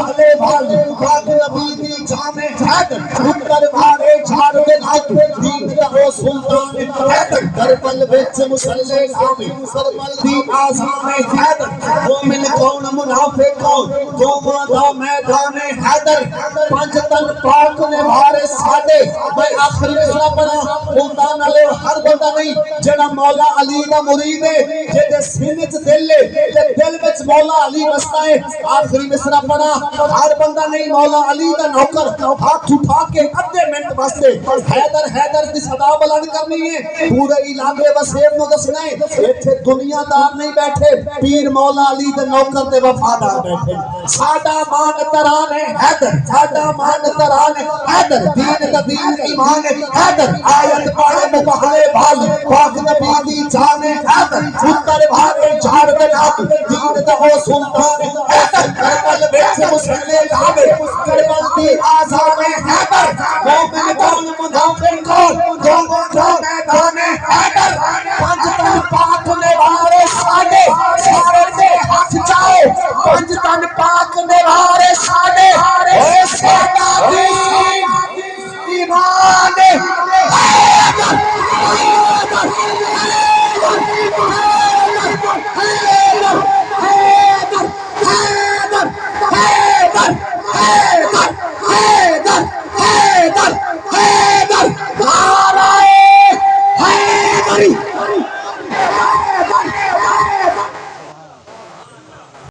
بہلے بھالی پاک نبی دی جانے حیدر اتر بھارے جھاڑ دے لگ دین دہو سلطان حیدر کربل وچ مسلے نامی کربل دی آزان حیدر مومن کون منافق کون قوماں دا میدان حیدر پنج تن پاک نے بھارے ساڈے میں آخری مصرع پڑھا ہوتا نالے ہر بندہ نہیں جڑا مولا علی دا مرید ہے جے سینے وچ دل ہے تے دل وچ مولا علی وسدا ہے آخری مصرع پڑھا ہر بندہ نہیں مولا علی دا نوکر ہاتھ اٹھا کے ادھے منٹ واسطے حیدر حیدر دی صدا بلند کرنی ہے پورے علاقے وسیم نو دسنا ہے ایتھے دنیا دار نہیں بیٹھے پیر مولا علی دے نوکر تے وفادار بیٹھے ساڈا مان تران ہے حیدر ساڈا مان تران ہے حیدر دین دا دین ایمان ہے حیدر آیت پڑھے مبہلے بھالی پاک نبی دی جان ہے حیدر اتر بھارے جھاڑ دے لگ دین دا ہو سلطان ہے حیدر کربل وچ مسلے لاوے کربل دی آزان ہے حیدر مومن کون منافق کون دونوں دا میدان ہے حیدر پنج تن پاک نے بھارے ساڈے سارے دے ہاتھ جاؤ پنج تن پاک